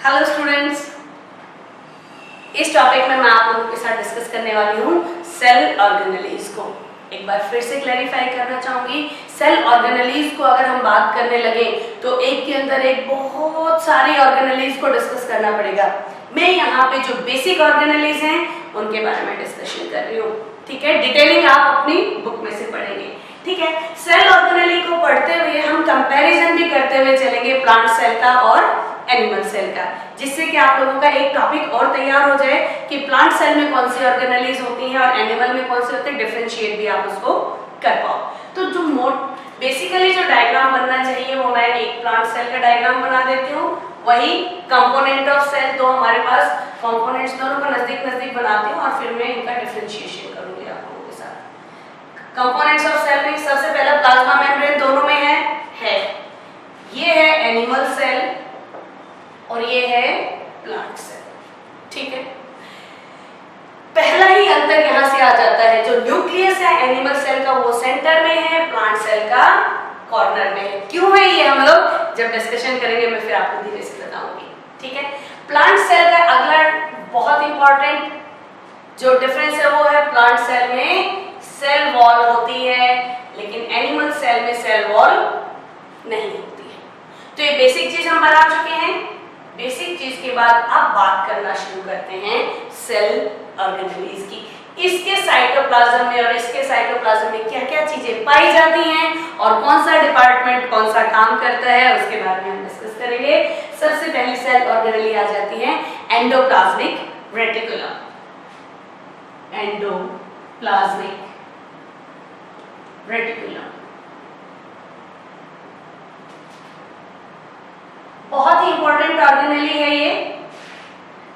Hello students, इस topic में मैं आप लोगों के साथ डिस्कस करने वाली हूँ सेल ऑर्गेनेलीज को। एक बार फिर से क्लैरिफाई करना चाहूंगी, सेल ऑर्गेनेलीज को अगर हम बात करने लगे तो एक के अंदर एक बहुत सारी ऑर्गेनेलीज को डिस्कस करना पड़ेगा। मैं यहाँ पे जो बेसिक ऑर्गेनेलीज हैं उनके बारे में डिस्कशन कर रही हूँ, ठीक है। डिटेलिंग आप अपनी बुक में से पढ़ेंगे, ठीक है। सेल ऑर्गेनेली को पढ़ते हुए हम कंपैरिजन भी करते हुए चलेंगे प्लांट सेल का और एनिमल सेल का, जिससे कि आप लोगों का एक टॉपिक और तैयार हो जाए कि प्लांट सेल में कौन सी ऑर्गेनेलीज होती हैं और एनिमल में कौन से होते हैं, डिफरेंशिएट भी आप उसको कर पाओ। तो जो बेसिकली जो डायग्राम बनना चाहिए वो मैं एक प्लांट सेल का डायग्राम बना देती हूँ, वही कंपोनेंट ऑफ सेल तो हमारे पास कंपोनेंट्स दोनों को नजदीक नजदीक बनाती हूँ और फिर मैं इनका डिफरेंशिएशन करूंगी आप लोगों के साथ। कंपोनेंट्स ऑफ सेल में सबसे पहला प्लाज्मा मेम्ब्रेन दोनों में है। ये है एनिमल सेल और ये है प्लांट सेल, ठीक है। पहला ही अंतर यहां से आ जाता है, जो न्यूक्लियस है एनिमल सेल का वो सेंटर में है, प्लांट सेल का कॉर्नर में है। क्यों है ये हम लोग जब डिस्कशन करेंगे मैं फिर आपको धीरे से बताऊंगी, ठीक है। प्लांट सेल का अगला बहुत इंपॉर्टेंट जो डिफरेंस है वो है प्लांट सेल में सेल वॉल होती है, लेकिन एनिमल सेल में सेल वॉल नहीं होती है। तो ये बेसिक चीज हम बना चुके हैं। बेसिक चीज के बाद अब बात करना शुरू करते हैं सेल ऑर्गेनेलीज की। इसके साइटोप्लाज्म में और इसके साइटोप्लाज्म में क्या क्या चीजें पाई जाती हैं और कौन सा डिपार्टमेंट कौन सा काम करता है उसके बारे में हम डिस्कस करेंगे। सबसे पहली सेल ऑर्गेनेली आ जाती है एंडोप्लाज्मिक रेटिकुलम। एंडोप्लाज्मिक रेटिकुलम बहुत ही इंपॉर्टेंट ऑर्गेनेली है ये,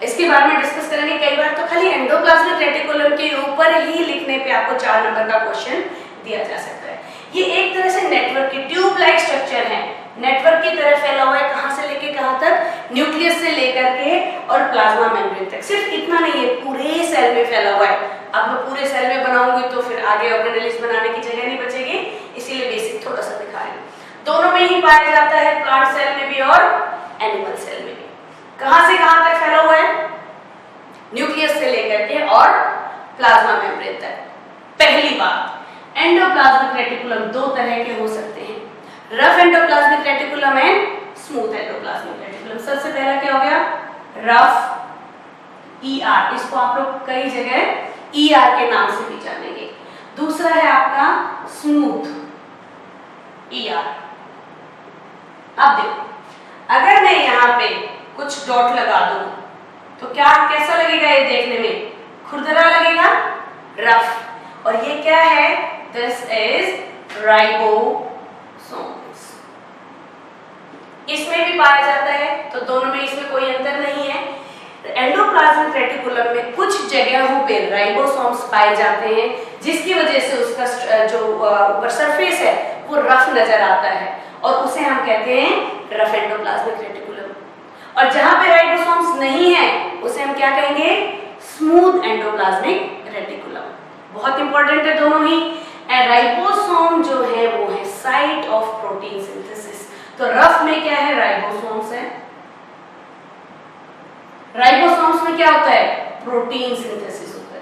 इसके बारे में डिस्कस करेंगे। कई बार तो खाली एंडोप्लाज्मिक रेटिकुलम के ऊपर ही लिखने पे आपको 4 नंबर का क्वेश्चन दिया जा सकता है। ये एक तरह से नेटवर्क की ट्यूब लाइक स्ट्रक्चर है, नेटवर्क की तरह फैला हुआ है। कहां से लेके कहां तक, न्यूक्लियस से लेकर के और प्लाज्मा मेम्ब्रेन तक। सिर्फ इतना नहीं है, पूरे सेल में फैला हुआ है। अब मैं पूरे सेल में बनाऊंगी तो फिर आगे ऑर्गेनेलीज बनाने की जगह नहीं बचेगी, इसीलिए बेसिक थोड़ा सा दिखा रही हूं। दोनों में ही पाया जाता है, प्लांट सेल में भी और एनिमल सेल में भी। कहां से कहां तक फैला हुआ है, न्यूक्लियस से लेकर के और प्लाज्मा मेम्ब्रेन तक। पहली बात, एंडोप्लाज्मिक रेटिकुलम दो तरह के हो सकते हैं, rough endoplasmic reticulum and smooth endoplasmic reticulum. सबसे पहला क्या हो गया, रफ ईआर, इसको आप लोग कई जगह ईआर के नाम से भी जानेंगे। दूसरा है आपका स्मूथ ईआर। अब देखो, अगर मैं यहाँ पे कुछ डॉट लगा दूं तो क्या कैसा लगेगा, ये देखने में खुरदरा लगेगा, रफ। और ये क्या है, दिस इज राइबोसोम्स। इसमें भी पाया जाता है, तो दोनों में इसमें कोई अंतर नहीं है। एंडोप्लाज्मिक रेटिकुलम में कुछ जगहों पे राइबोसोम्स पाए जाते हैं, जिसकी वजह से उसका जो ऊपर सरफेस है वो रफ नजर आता है और उसे हम कहते हैं रफ एंडोप्लाज्मिक रेटिकुलम। और जहां पे राइबोसोम्स नहीं है उसे हम क्या कहेंगे, स्मूथ एंडोप्लाज्मिक रेटिकुलम। बहुत इंपॉर्टेंट है दोनों ही। राइबोसोम जो है वो है साइट ऑफ प्रोटीन सिंथेसिस। तो रफ में क्या है, राइबोसोम्स है। राइबोसोम्स में क्या होता है, प्रोटीन सिंथेसिस होता है।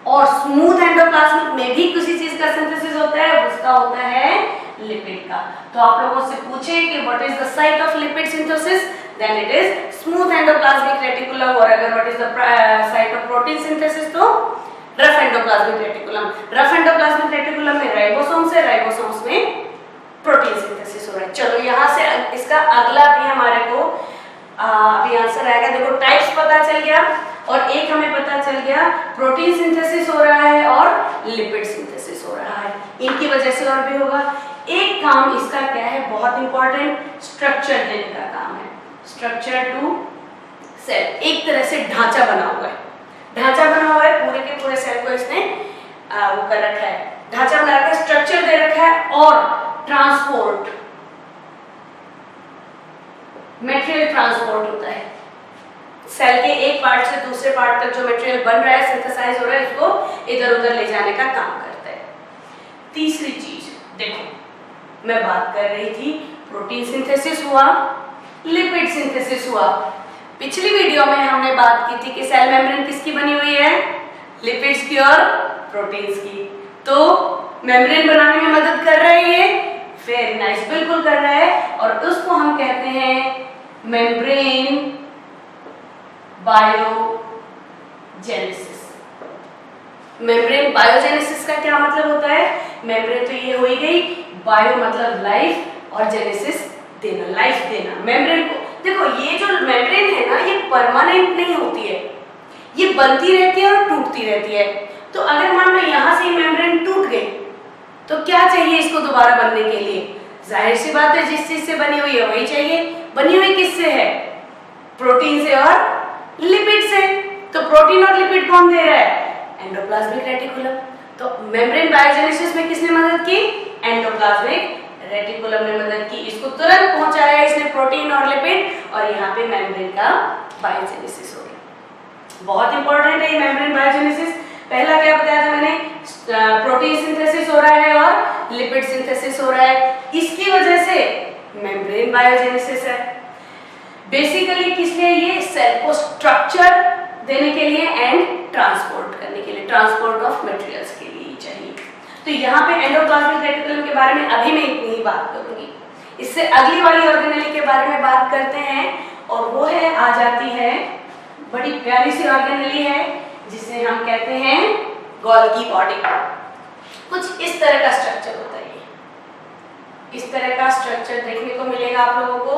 और स्मूथ एंडोप्लाज्मिक में भी किसी चीज का सिंथेसिस होता है, उसका होता है लिपिड का। तो आप लोगों से पूछे कि what is the site of lipid synthesis, then it is smooth endoplasmic reticulum. और अगर what is the site of protein synthesis तो rough endoplasmic reticulum. Rough endoplasmic reticulum में राइबोसोम्स है, राइबोसोम्स में प्रोटीन सिंथेसिस हो रहा है। चलो यहाँ से इसका अगला भी हमारे को अभी आंसर आएगा। देखो, टाइप्स पता चल गया और एक हमें पता चल गया प्रोटीन सिंथेसिस हो रहा है और लिपिड सिंथेसिस हो रहा है। इनकी वजह से और भी होगा। एक काम इसका क्या है, बहुत इंपॉर्टेंट, स्ट्रक्चर देने का काम है। स्ट्रक्चर टू सेल, एक तरह से ढांचा बना हुआ है। ढांचा बना हुआ है, पूरे के पूरे सेल को इसने वो कर रखा है, ढांचा बना रखा है, स्ट्रक्चर दे रखा है। और ट्रांसपोर्ट, मटेरियल ट्रांसपोर्ट होता है। सेल के एक पार्ट से दूसरे पार्ट तक जो मटेरियल बन रहा है, सिंथेसाइज हो रहा है, उसको इधर उधर ले जाने का काम करता है। तीसरी चीज देखो, मैं बात कर रही थी प्रोटीन सिंथेसिस हुआ, लिपिड सिंथेसिस हुआ। पिछली वीडियो में हमने बात की थी कि सेल मेम्ब्रेन किसकी बनी हुई है, लिपिड्स की और प्रोटीन्स की। तो मेम्ब्रेन बनाने में मदद कर रहा है ये, वेरी नाइस, बिल्कुल कर रहा है। और उसको हम कहते हैं मेम्ब्रेन बायोजेनेसिस। मेम्ब्रेन बायोजेनेसिस का क्या मतलब होता है, मेम्ब्रेन तो ये हो ही गई, बायो मतलब लाइफ और जेनेसिस देना, लाइफ देना। मेम्ब्रेन को देखो, ये जो मेम्ब्रेन है ना ये परमानेंट नहीं होती है, ये बनती रहती है और टूटती रहती है। तो अगर मान लो यहाँ से मेम्ब्रेन टूट गई तो क्या चाहिए इसको दोबारा बनने के लिए, जाहिर सी बात है जिस चीज से बनी हुई है वही चाहिए। बनी हुई किससे है, प्रोटीन से और लिपिड से। तो प्रोटीन और लिपिड कौन दे रहा है, एंडोप्लाज्मिक रेटिकुलम। तो मेम्ब्रेन बायोजेनेसिस में किसने मदद की, एंडोप्लाज्मिक रेटिकुलम ने मदद की। इसको तुरंत पहुंचाया इसने प्रोटीन और लिपिड, और यहाँ पे मेम्ब्रेन का बायोजेनेसिस हो गया। बहुत इंपॉर्टेंट है ये मेम्ब्रेन बायोजेनेसिस। पहला क्या बताया था मैंने, प्रोटीन सिंथेसिस हो रहा है और लिपिड सिंथेसिस हो रहा है, इसकी वजह से मेम्ब्रेन बायोजेनेसिस है। बेसिकली किस लिए, ये सेल को स्ट्रक्चर देने के लिए एंड ट्रांसपोर्ट करने के लिए, ट्रांसपोर्ट ऑफ मटेरियल्स के लिए चाहिए। तो यहाँ पे एंडोप्लाज्मिक रेटिकुलम के बारे में अभी मैं इतनी ही बात करूंगी। इससे अगली वाली ऑर्गेनेली के बारे में बात करते हैं, और वो है, आ जाती है, बड़ी प्यारी सी ऑर्गेनेली है जिसे हम कहते हैं गोल्गी बॉडी। कुछ इस तरह का स्ट्रक्चर होता है, इस तरह का स्ट्रक्चर देखने को मिलेगा आप लोगों को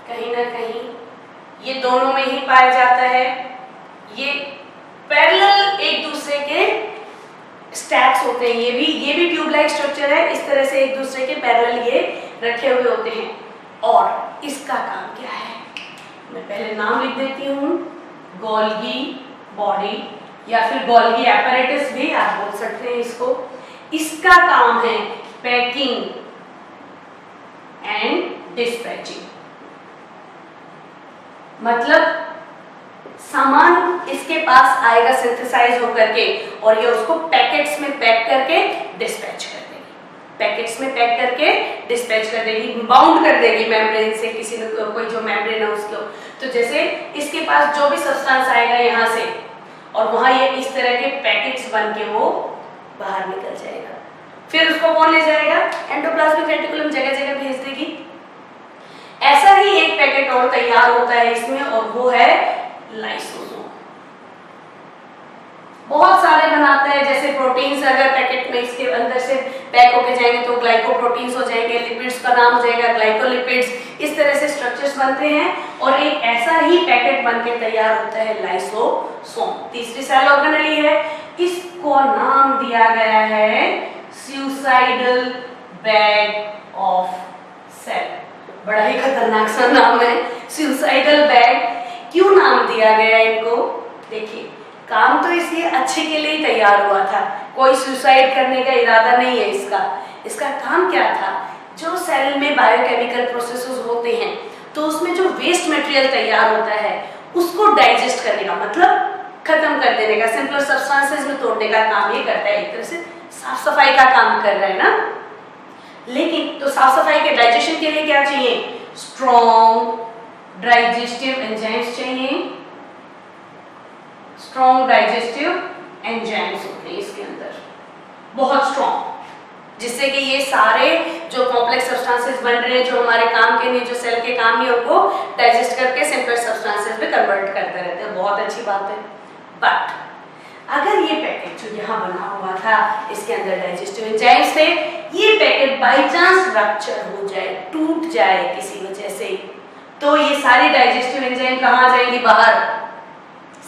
कहीं ना कहीं। ये दोनों में ही पाया जाता है, ये पैरेलल एक दूसरे के स्टैक्स होते हैं। ये भी ट्यूब लाइक स्ट्रक्चर है, इस तरह से एक दूसरे के पैरेलल ये रखे हुए होते हैं। और इसका काम क्या है, मैं पहले नाम लिख देती हूँ, गोल्गी बॉडी या फिर गोल्गी एपैरेटस भी आप बोल सकते हैं इसको। इसका काम है पैकिंग एंड डिस्पैचिंग, मतलब सामान इसके पास आएगा सिंथेसाइज होकर के, और ये उसको पैकेट्स में पैक करके डिस्पैच कर देगी, पैकेट्स में पैक करके डिस्पैच कर देगी, बाउंड कर देगी मेम्ब्रेन से, किसी ने कोई जो मेम्ब्रेन है उसको। तो जैसे इसके पास जो भी सब्सटेंस आएगा यहाँ से, और वहां ये इस तरह के पैकेट्स बन के वो बाहर निकल जाएगा। फिर उसको कौन ले जाएगा, एंडोप्लाज्मिक रेटिकुलम जगह जगह भेज देगी। ऐसा ही एक पैकेट और तैयार होता है इसमें, और वो है लाइसोसोम। बहुत सारे बनाता है, जैसे प्रोटीन्स अगर पैकेट में इसके अंदर से पैक होके जाएंगे तो ग्लाइकोप्रोटीन्स हो जाएंगे, लिपिड्स का नाम हो जाएगा ग्लाइकोलिपिड्स। इस तरह से स्ट्रक्चर्स बनते हैं, और एक ऐसा ही पैकेट बनके तैयार होता है लाइसोसोम। तीसरी सेल ऑर्गेनेली है, इसको नाम दिया गया है सुसाइडल बैग ऑफ सेल। बड़ा ही खतरनाक सा नाम है, सुसाइडल बैग। क्यों नाम दिया गया इनको, देखिए काम तो इसलिए अच्छे के लिए तैयार हुआ था, कोई सुसाइड करने का इरादा नहीं है इसका। इसका काम क्या था, जो सेल में बायोकेमिकल प्रोसेसेस होते हैं तो उसमें जो वेस्ट मटेरियल तैयार होता है उसको डाइजेस्ट करने का, मतलब खत्म कर देने का, सिंपल सब्सटेंसेस में तोड़ने का काम ये करता है। एक तरह से साफ सफाई का काम कर रहा है ना। लेकिन तो साफ सफाई के डाइजेशन के लिए क्या चाहिए, स्ट्रॉन्ग डाइजेस्टिव एंजाइम्स चाहिए, स्ट्रॉन्ग डाइजेस्टिव एंजाइम्स होते हैं इसके अंदर, बहुत स्ट्रॉन्ग, जिससे कि ये सारे जो कॉम्प्लेक्स सब्सटेंसेस बन रहे हैं जो हमारे काम के नहीं, जो सेल के काम नहीं, उनको डाइजेस्ट करके सिंपल सब्सटेंसेस में कन्वर्ट करते रहते हैं। बहुत अच्छी बात है। बट अगर ये पैकेट जो यहाँ बना हुआ था इसके अंदर डाइजेस्टिव एंजाइम्स थे, ये पैकेट बाई चांस रप्चर हो जाए, टूट जाए किसी वजह से, तो ये सारी डाइजेस्टिव एंजाइम कहाँ जाएंगी, बाहर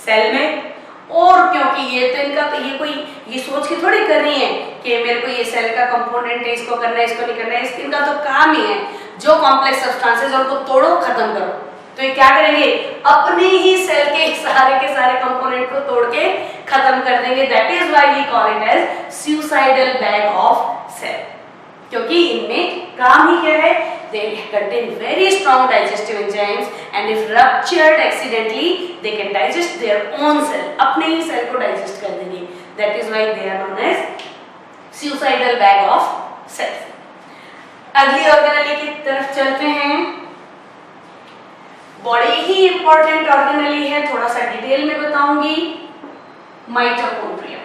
सेल में। और क्योंकि ये तो इनका ये कोई ये सोच के थोड़ी कर रही है कि मेरे को ये सेल का कंपोनेंट है, इसको करना है, इसको नहीं करना है, इनका तो काम ही है जो कॉम्प्लेक्स सब्सटेंसेस उनको तोड़ो, खत्म करो। तो ये क्या करेंगे, अपने ही सेल के सारे कंपोनेंट को तोड़ के खत्म कर देंगे। That is why we call it as suicidal bag of cell, क्योंकि इनमें काम ही क्या है, they contain very strong digestive enzymes and if ruptured accidentally they can digest their own cell, अपने ही सेल को डाइजेस्ट कर देंगे। That is why they are known as suicidal bag of cells. अगली ऑर्गेनेली की तरफ चलते हैं। बड़ी ही इंपॉर्टेंट ऑर्गेनेली है, थोड़ा सा डिटेल में बताऊंगी, माइटोकॉन्ड्रिया।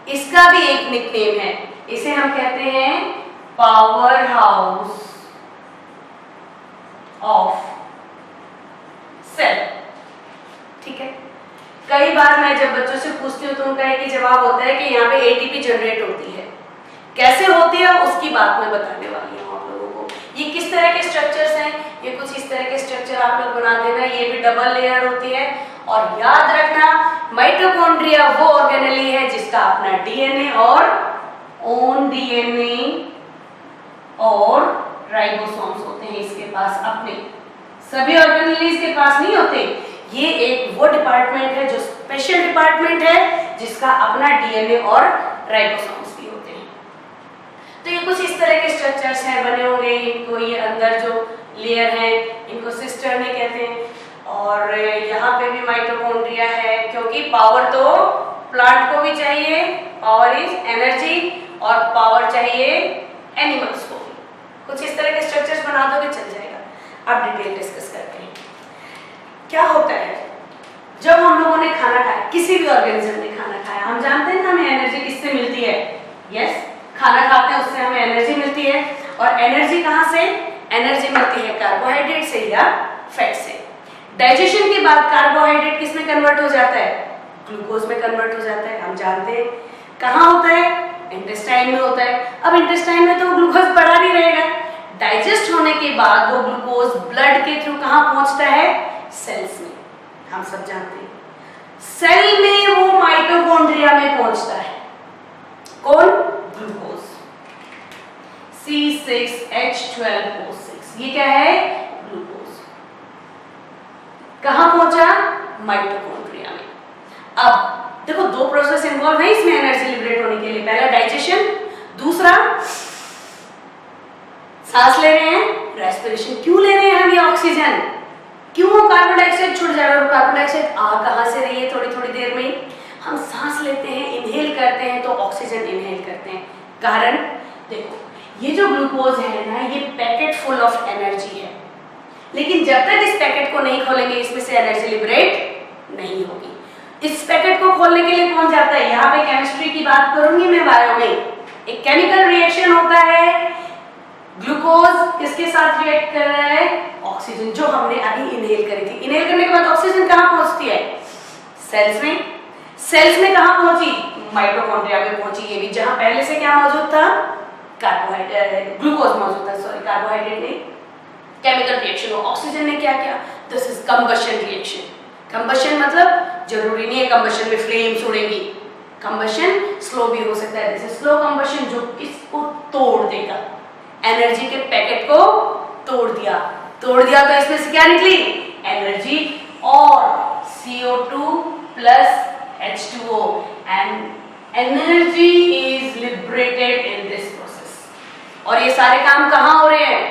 इसका भी एक निकनेम है, इसे हम कहते हैं पावर हाउस ऑफ सेल। ठीक है, कई बार मैं जब बच्चों से पूछती हूँ तो उनका एक ही जवाब होता है कि यहाँ पे एटीपी जनरेट होती है। कैसे होती है उसकी बात मैं बताने वाली हूँ आप लोगों को। ये किस तरह के स्ट्रक्चर्स हैं, ये कुछ इस तरह के स्ट्रक्चर आप लोग बना देना, ये भी डबल लेयर होती है। और याद रखना, माइटोकॉन्ड्रिया वो ऑर्गेनेली है जिसका अपना डीएनए और ओन डीएनए और राइबोसोम्स होते हैं इसके पास अपने। सभी ऑर्गेनेलीज के पास नहीं होते। ये एक वो डिपार्टमेंट है जो स्पेशल डिपार्टमेंट है जिसका अपना डीएनए और राइबोसोम्स भी होते हैं। तो ये कुछ इस तरह के स्ट्रक्चर्स हैं बने होंगे। इनको ये अंदर जो लेयर है इनको सिस्टर्नी कहते हैं। और यहाँ पे भी माइटोकॉन्ड्रिया है, क्योंकि पावर तो प्लांट को भी चाहिए, पावर इज एनर्जी, और पावर चाहिए एनिमल्स को भी। कुछ इस तरह के स्ट्रक्चर्स बना दोगे चल जाएगा। अब डिटेल डिस्कस करते हैं। क्या होता है जब हम लोगों ने खाना खाया, किसी भी ऑर्गेनिज्म ने खाना खाया, हम जानते हैं ना हमें एनर्जी किससे मिलती है। यस, खाना खाते हैं उससे हमें एनर्जी मिलती है। और एनर्जी कहाँ से? एनर्जी मिलती है कार्बोहाइड्रेट से या फैट से। डाइजेशन के बाद कार्बोहाइड्रेट किस में कन्वर्ट हो जाता है? ग्लूकोज में कन्वर्ट हो जाता है। हम जानते हैं कहाँ होता है? इंटेस्टाइन में होता है। अब इंटेस्टाइन में तो ग्लूकोज पड़ा नहीं रहेगा। डाइजेस्ट होने के बाद वो ग्लूकोज ब्लड के थ्रू कहाँ पहुंचता है? सेल्स में। हम सब जानते हैं सेल में वो माइटोकॉन्ड्रिया में पहुंचता है। कौन? Glucose C6H12O6। ये क्या है? ग्लूकोज। कहां पहुंचा? माइटोकॉन्ड्रिया में। अब देखो दो प्रोसेस इन्वॉल्व है इसमें एनर्जी लिबरेट होने के लिए। पहला डाइजेशन, दूसरा सांस ले रहे हैं, रेस्पिरेशन। क्यों ले रहे हैं हम ये ऑक्सीजन? क्यों कार्बन डाइऑक्साइड छूट जा रहा है? कार्बन डाइऑक्साइड आ कहां से रही है? थोड़ी थोड़ी देर में हम सांस लेते हैं, इनहेल करते हैं तो ऑक्सीजन इनहेल करते हैं। कारण देखो, ये जो ग्लूकोज है ना, ये पैकेट फुल ऑफ एनर्जी है, लेकिन जब तक इस पैकेट को नहीं खोलेंगे इसमें से एनर्जी लिबरेट नहीं होगी। इस पैकेट को खोलने के लिए कौन जाता है? यहाँ पे केमिस्ट्री की बात करूंगी मैं बायो में। एक केमिकल रिएक्शन होता है, ग्लूकोज किसके साथ रिएक्ट कर रहा है? ऑक्सीजन, जो हमने अभी इनहेल करी थी। इनहेल करने के बाद ऑक्सीजन कहाँ पहुंचती है? सेल्स में। सेल्स में कहाँ पहुंची? माइटोकॉन्ड्रिया में पहुंची। ये भी जहां पहले से क्या मौजूद था? कार्बोहाइड्रेट, ग्लूकोज मौजूद था, सॉरी कार्बोहाइड्रेट नहीं। केमिकल रिएक्शन हो, ऑक्सीजन ने क्या किया? This is combustion reaction. Combustion मतलब जरूरी नहीं है कंबशन में फ्लेम्स उड़ेंगी। कंबशन स्लो भी हो सकता है, जैसे स्लो कंबशन जो इसको तोड़ देगा, एनर्जी के पैकेट को तोड़ दिया तो इसमें से क्या निकली? एनर्जी और CO2 plus H2O, and energy is liberated in this process। और ये सारे काम कहाँ हो रहे हैं?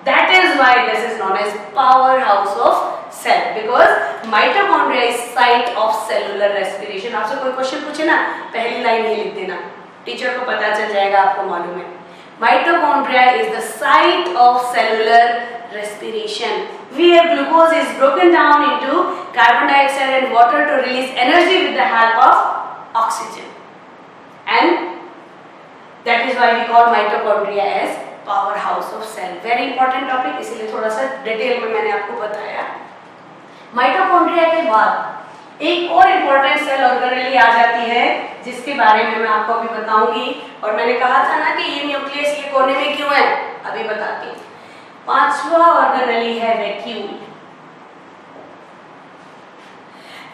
That is why this is known as powerhouse of cell, because mitochondria is site of cellular respiration। आपसे कोई क्वेश्चन पूछे ना, पहली लाइन ये लिख देना, टीचर को पता चल जाएगा, आपको मालूम है। Mitochondria is the site of cellular respiration, where glucose is broken down into carbon dioxide and water to release energy with the help of oxygen, and that is why we call mitochondria as powerhouse of cell। Very important topic, इसलिए थोड़ा सा detail में मैंने आपको बताया। Mitochondria के बाद एक और इम्पोर्टेंट सेल ऑर्गेनेली आ जाती है, जिसके बारे में मैं आपको अभी बताऊंगी। और मैंने कहा था ना कि ये न्यूक्लियस ये कोने में क्यों है, अभी बताती हूँ। पांचवा ऑर्गेनेली है वैक्यूल।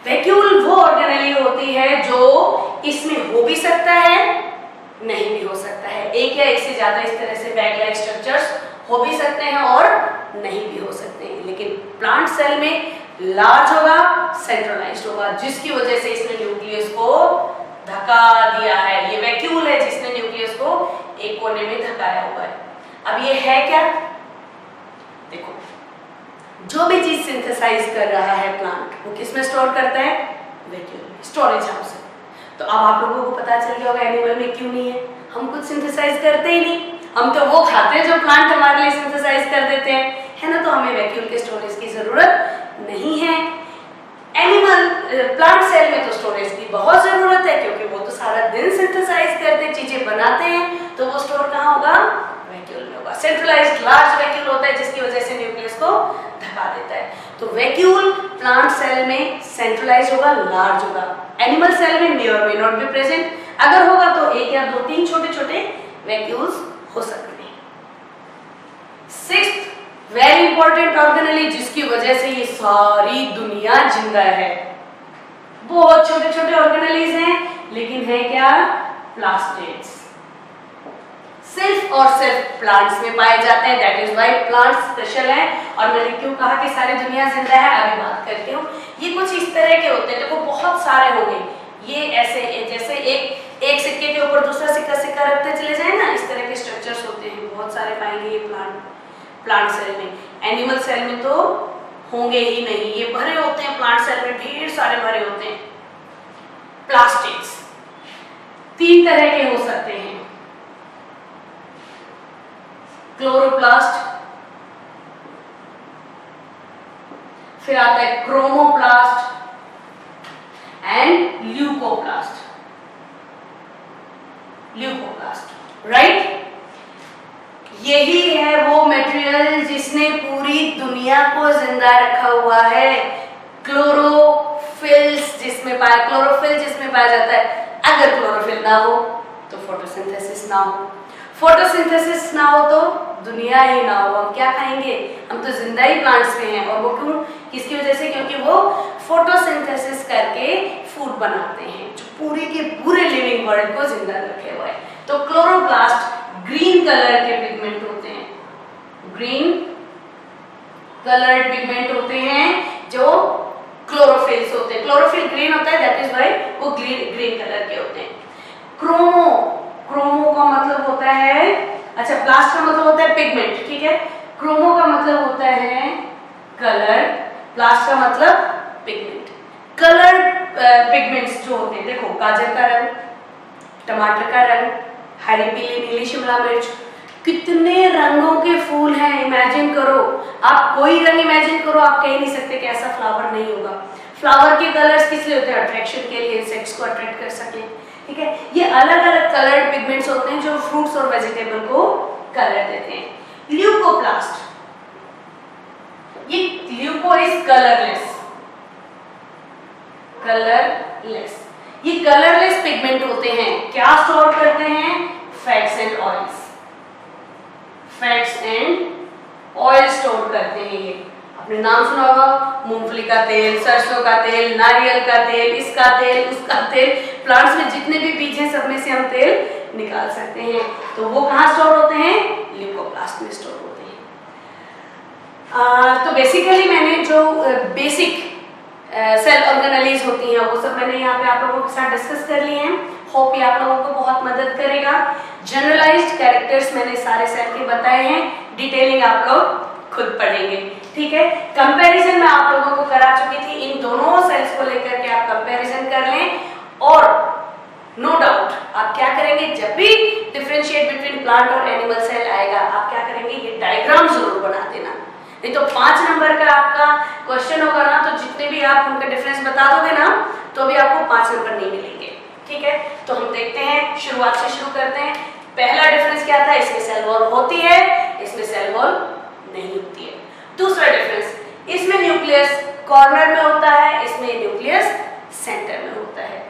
वैक्यूल वो ऑर्गेनेली होती है जो इसमें हो भी सकता है, नहीं भी हो सकता है। एक या एक से ज्यादा इस तरह से बैग लाइक स्ट्रक्चर्स हो भी सकते हैं और नहीं भी हो सकते हैं, लेकिन प्लांट सेल में लार्ज होगा, सेंट्रलाइज्ड होगा, जिसकी वजह से इसने न्यूक्लियस को धका दिया है। ये वैक्यूल है जिसने न्यूक्लियस को एक कोने में धकाया हुआ है। अब ये है क्या? देखो, जो भी चीज सिंथेसाइज कर रहा है प्लांट, वो किस में स्टोर करता है? वैक्यूल में, स्टोरेज हाउस है। तो अब आप लोगों को पता चल गया होगा एनिमल में क्यों नहीं है, हम कुछ सिंथेसाइज करते ही नहीं, हम तो वो खाते हैं जो प्लांट हमारे लिए सिंथेसाइज कर देते हैं, है ना। तो हमें वैक्यूल के स्टोरेज की जरूरत नहीं है। एनिमल प्लांट सेल में तो स्टोरेज की बहुत जरूरत है, क्योंकि वो तो सारा दिन सिंथेसाइज करते चीजें बनाते हैं, तो वो स्टोर कहाँ होगा, वैक्यूल में होगा। सेंट्रलाइज्ड लार्ज वैक्यूल होता है जिसकी वजह से न्यूक्लियस को ढका देता है। तो वैक्यूल प्लांट सेल में सेंट्रलाइज होगा, लार्ज होगा। एनिमल सेल में मे और मे नॉट बी प्रेजेंट, अगर होगा तो एक या दो तीन छोटे छोटे वैक्यूल्स हो सकते हैं। सिक्स्थ वेरी इंपॉर्टेंट ऑर्गेनेली जिसकी वजह से ये सारी दुनिया जिंदा है, बहुत छोटे छोटे ऑर्गेनेलीज हैं, लेकिन है क्या, प्लास्टिड्स। सिर्फ और सिर्फ प्लांट्स में पाए जाते हैं, that is why plants special है। और मैंने क्यों कहा कि सारी दुनिया जिंदा है, अभी बात करती हूँ। ये कुछ इस तरह के होते हैं, देखो बहुत सारे होंगे, ये ऐसे जैसे एक सिक्के के ऊपर दूसरा सिक्का रखते चले जाए ना, इस तरह के स्ट्रक्चर्स होते हैं, बहुत सारे पाएंगे ये प्लांट सेल में। एनिमल सेल में तो होंगे ही नहीं, ये भरे होते हैं, प्लांट सेल में ढेर सारे भरे होते हैं। प्लास्टिड्स तीन तरह के हो सकते हैं, क्लोरोप्लास्ट, फिर आता है क्रोमोप्लास्ट एंड ल्यूकोप्लास्ट। राइट, यही है वो मटेरियल जिसने पूरी दुनिया को जिंदा रखा हुआ है। क्लोरोफिल जिसमें पाया जाता है। अगर क्लोरोफिल ना हो तो फोटोसिंथेसिस ना हो, फोटोसिंथेसिस ना हो तो दुनिया ही ना हो, हम क्या खाएंगे, हम तो जिंदा ही प्लांट्स में हैं। और वो क्यों, किसकी वजह से, क्योंकि वो फोटोसिंथेसिस करके फूड बनाते हैं जो पूरे के पूरे लिविंग वर्ल्ड को जिंदा रखे हुए है। तो क्लोरोप्लास्ट ग्रीन कलर के पिगमेंट होते हैं, ग्रीन कलर्ड पिगमेंट होते हैं जो क्लोरोफिल्स होते हैं। क्लोरोफिल ग्रीन होता है, दैट इज व्हाई वो ग्रीन कलर के होते हैं। क्रोमो का मतलब होता है, अच्छा प्लास्ट का मतलब होता है पिगमेंट, ठीक है। क्रोमो का मतलब होता है कलर, प्लास्ट का मतलब पिगमेंट। कलर पिगमेंट्स जो होते हैं, देखो गाजर का रंग, टमाटर का रंग, हरी पीली नीली शिमला मिर्च, कितने रंगों के फूल हैं। इमेजिन करो, आप कोई रंग इमेजिन करो, आप कह नहीं सकते कि ऐसा फ्लावर नहीं होगा। फ्लावर के कलर्स किस लिए होते हैं, अट्रैक्शन के लिए, इंसेक्ट्स को अट्रैक्ट कर सके, ठीक है। ये अलग अलग कलर्ड पिगमेंट्स होते हैं जो फ्रूट्स और वेजिटेबल को कलर देते हैं। ल्यूकोप्लास्ट, ये ल्यूको इज कलरलेस, ये कलरलेस पिगमेंट होते हैं। क्या स्टोर करते हैं, फैट्स एंड ऑयल स्टोर करते हैं। ये आपने नाम सुना होगा, मूंगफली का तेल, सरसों का तेल, नारियल का तेल, इसका तेल, उसका तेल, प्लांट्स में जितने भी बीज हैं सब में से हम तेल निकाल सकते हैं। तो वो कहाँ स्टोर होते हैं, ल्यूकोप्लास्ट में स्टोर होते हैं। तो बेसिकली मैंने जो बेसिक सेल ऑर्गेनेलीज होती हैं वो सब मैंने यहाँ पे आप लोगों के साथ डिस्कस कर लिए हैं। होप ये आप लोगों को बहुत मदद करेगा। जनरलाइज्ड कैरेक्टर्स मैंने सारे सेल के बताए हैं, डिटेलिंग आप लोग खुद पढ़ेंगे, ठीक है। कंपैरिजन मैं आप लोगों को करा चुकी थी, इन दोनों सेल्स को लेकर के आप कंपैरिजन कर लें। और नो डाउट आप क्या करेंगे, जब भी डिफरेंशिएट बिटवीन प्लांट और एनिमल सेल आएगा, आप क्या करेंगे, ये डायग्राम जरूर बना देना। नहीं तो 5 नंबर का आपका क्वेश्चन होगा ना, तो जितने भी आप उनका डिफरेंस बता दोगे ना, तो भी आपको 5 नंबर नहीं मिलेंगे, ठीक है। तो हम देखते हैं, शुरुआत से शुरू करते हैं। पहला डिफरेंस क्या था, इसमें सेल वॉल होती है, इसमें सेल वॉल नहीं होती है। दूसरा डिफरेंस, इसमें न्यूक्लियस कॉर्नर में होता है, इसमें न्यूक्लियस सेंटर में होता है।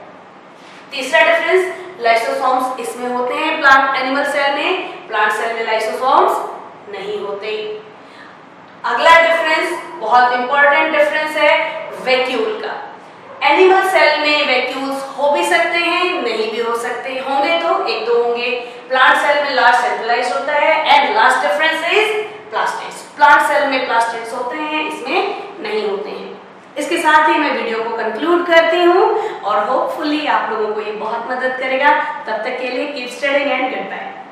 तीसरा डिफरेंस, लाइसोसोम्स इसमें होते हैं प्लांट एनिमल सेल में, प्लांट सेल में लाइसोसोम्स नहीं होते। अगला डिफरेंस बहुत इंपॉर्टेंट डिफरेंस है वैक्यूल का। एनिमल सेल में वैक्यूल्स हो भी सकते हैं, नहीं भी हो सकते, होंगे तो 1-2 होंगे। प्लांट सेल में लार्ज सेंट्रलाइज होता है। And last difference is plastids, plant cell में प्लास्टिड्स होते हैं, इसमें नहीं होते हैं। इसके साथ ही मैं वीडियो को कंक्लूड करती हूँ और होपफुली आप लोगों को ये बहुत मदद करेगा। तब तक के लिए keep studying and good bye.